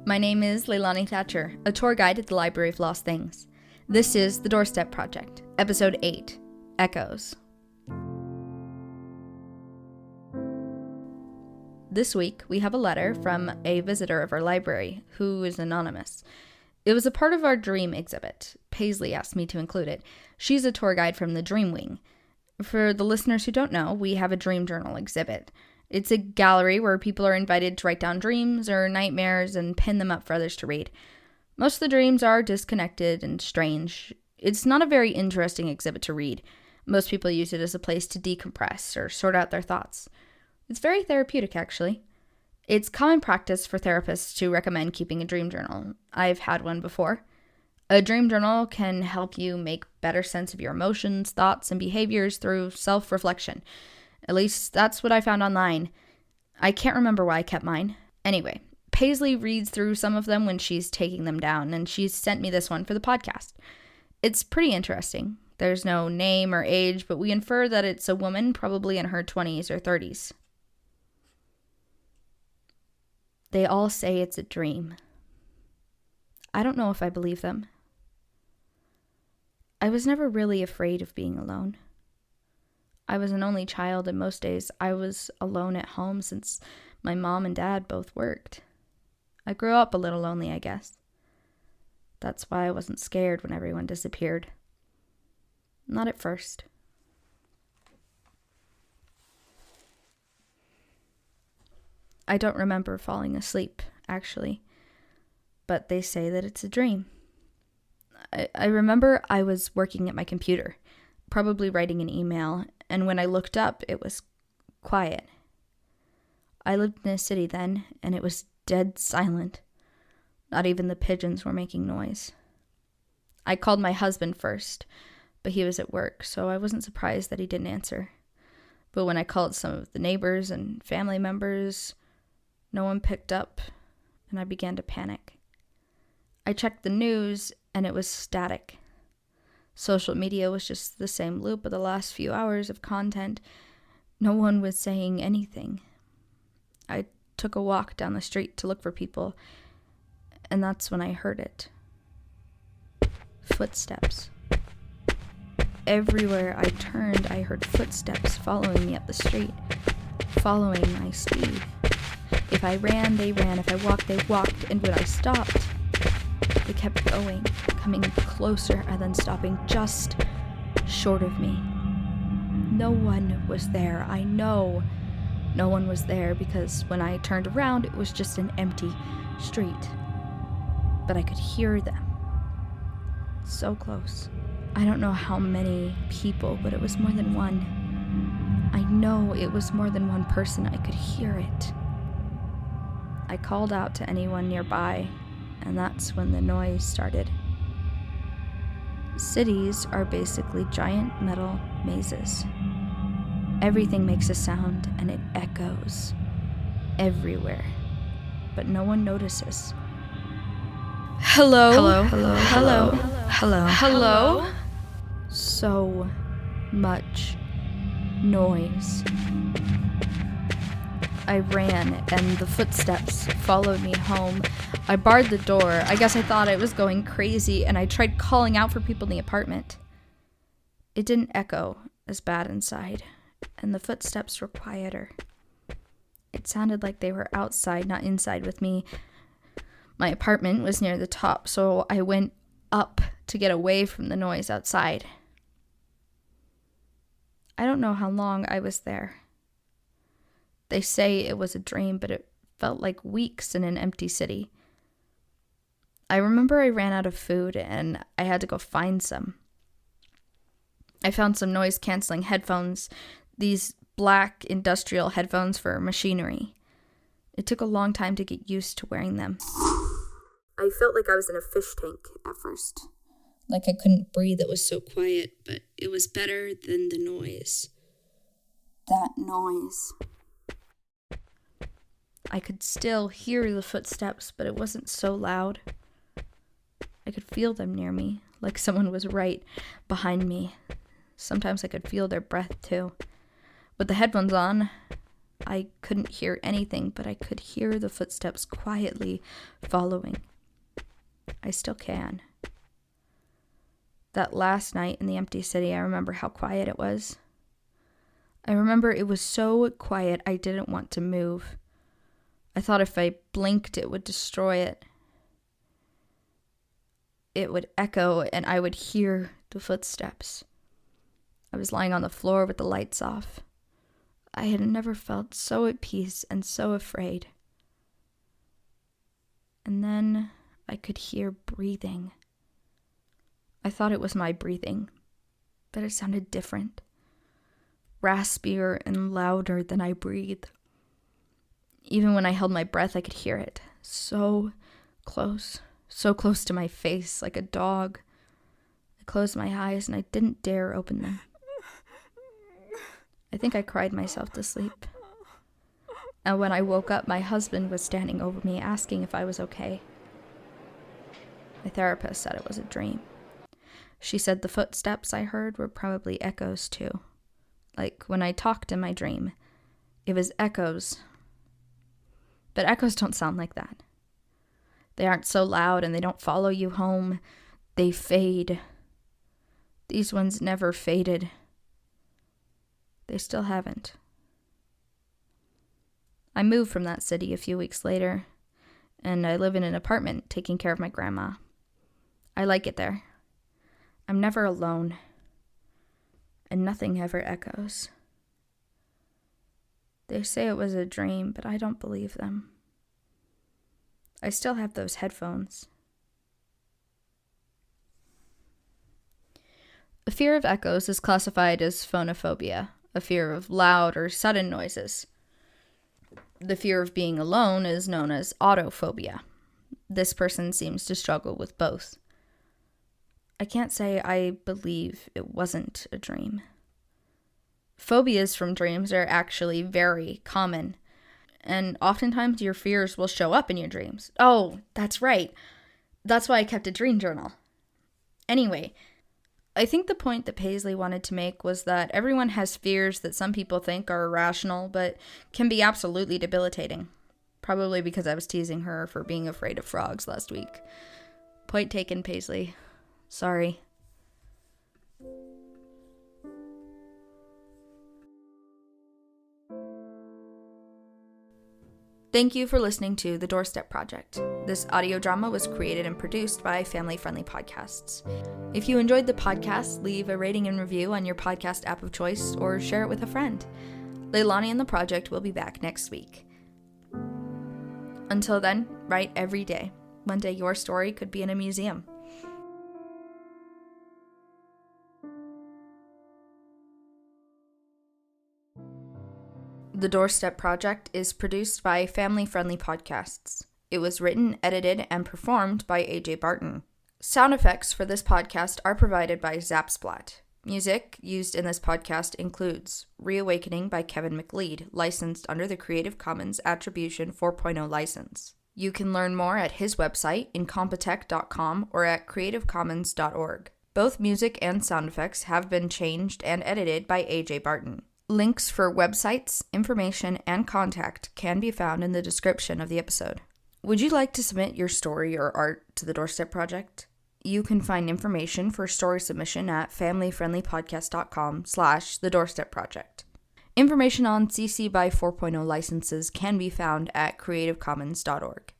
My name is Leilani Thatcher, a tour guide at the Library of Lost Things. This is The Doorstep Project, Episode 8, Echoes. This week, we have a letter from a visitor of our library, who is anonymous. It was a part of our Dream exhibit. Paisley asked me to include it. She's a tour guide from the Dream Wing. For the listeners who don't know, we have a dream journal exhibit. It's a gallery where people are invited to write down dreams or nightmares and pin them up for others to read. Most of the dreams are disconnected and strange. It's not a very interesting exhibit to read. Most people use it as a place to decompress or sort out their thoughts. It's very therapeutic, actually. It's common practice for therapists to recommend keeping a dream journal. I've had one before. A dream journal can help you make better sense of your emotions, thoughts, and behaviors through self-reflection. At least that's what I found online. I can't remember why I kept mine. Anyway, Paisley reads through some of them when she's taking them down, and she's sent me this one for the podcast. It's pretty interesting. There's no name or age, but we infer that it's a woman, probably in her 20s or 30s. They all say it's a dream. I don't know if I believe them. I was never really afraid of being alone. I was an only child, and most days I was alone at home since my mom and dad both worked. I grew up a little lonely, I guess. That's why I wasn't scared when everyone disappeared. Not at first. I don't remember falling asleep, actually, but they say that it's a dream. I remember I was working at my computer, probably writing an email, and when I looked up, it was quiet. I lived in a city then, and it was dead silent. Not even the pigeons were making noise. I called my husband first, but he was at work, so I wasn't surprised that he didn't answer. But when I called some of the neighbors and family members, no one picked up, and I began to panic. I checked the news, and it was static. Social media was just the same loop of the last few hours of content. No one was saying anything. I took a walk down the street to look for people, and that's when I heard it. Footsteps. Everywhere I turned, I heard footsteps following me up the street, following my speed. If I ran, they ran. If I walked, they walked. And when I stopped, they kept going, coming closer and then stopping just short of me. No one was there. I know no one was there because when I turned around, it was just an empty street. But I could hear them. So close. I don't know how many people, but it was more than one. I know it was more than one person. I could hear it. I called out to anyone nearby, and that's when the noise started. Cities are basically giant metal mazes. Everything makes a sound, and it echoes everywhere, but no one notices. Hello? Hello? Hello? Hello? Hello? Hello? So much noise. I ran, and the footsteps followed me home. I barred the door. I guess I thought I was going crazy, and I tried calling out for people in the apartment. It didn't echo as bad inside, and the footsteps were quieter. It sounded like they were outside, not inside with me. My apartment was near the top, so I went up to get away from the noise outside. I don't know how long I was there. They say it was a dream, but it felt like weeks in an empty city. I remember I ran out of food and I had to go find some. I found some noise-canceling headphones, these black industrial headphones for machinery. It took a long time to get used to wearing them. I felt like I was in a fish tank at first. Like I couldn't breathe, it was so quiet, but it was better than the noise. That noise. I could still hear the footsteps, but it wasn't so loud. I could feel them near me, like someone was right behind me. Sometimes I could feel their breath, too. With the headphones on, I couldn't hear anything, but I could hear the footsteps quietly following. I still can. That last night in the empty city, I remember how quiet it was. I remember it was so quiet I didn't want to move. I thought if I blinked, it would destroy it. It would echo and I would hear the footsteps. I was lying on the floor with the lights off. I had never felt so at peace and so afraid. And then I could hear breathing. I thought it was my breathing, but it sounded different. Raspier and louder than I breathe. Even when I held my breath, I could hear it. So close to my face, like a dog. I closed my eyes and I didn't dare open them. I think I cried myself to sleep. And when I woke up, my husband was standing over me asking if I was okay. My therapist said it was a dream. She said the footsteps I heard were probably echoes too. Like when I talked in my dream, it was echoes. But echoes don't sound like that. They aren't so loud and they don't follow you home. They fade. These ones never faded. They still haven't. I moved from that city a few weeks later, and I live in an apartment taking care of my grandma. I like it there. I'm never alone, and nothing ever echoes. They say it was a dream, but I don't believe them. I still have those headphones. A fear of echoes is classified as phonophobia, a fear of loud or sudden noises. The fear of being alone is known as autophobia. This person seems to struggle with both. I can't say I believe it wasn't a dream. Phobias from dreams are actually very common, and oftentimes your fears will show up in your dreams. Oh, that's right. That's why I kept a dream journal. Anyway, I think the point that Paisley wanted to make was that everyone has fears that some people think are irrational, but can be absolutely debilitating. Probably because I was teasing her for being afraid of frogs last week. Point taken, Paisley. Sorry. Thank you for listening to The Doorstep Project. This audio drama was created and produced by Family Friendly Podcasts. If you enjoyed the podcast, leave a rating and review on your podcast app of choice or share it with a friend. Leilani and the project will be back next week. Until then, write every day. One day your story could be in a museum. The Doorstep Project is produced by Family Friendly Podcasts. It was written, edited, and performed by AJ Barton. Sound effects for this podcast are provided by Zapsplat. Music used in this podcast includes Reawakening by Kevin McLeod, licensed under the Creative Commons Attribution 4.0 license. You can learn more at his website, incompetech.com, or at creativecommons.org. Both music and sound effects have been changed and edited by AJ Barton. Links for websites, information, and contact can be found in the description of the episode. Would you like to submit your story or art to the Doorstep Project? You can find information for story submission at familyfriendlypodcast.com/The Doorstep Project. Information on CC by 4.0 licenses can be found at creativecommons.org.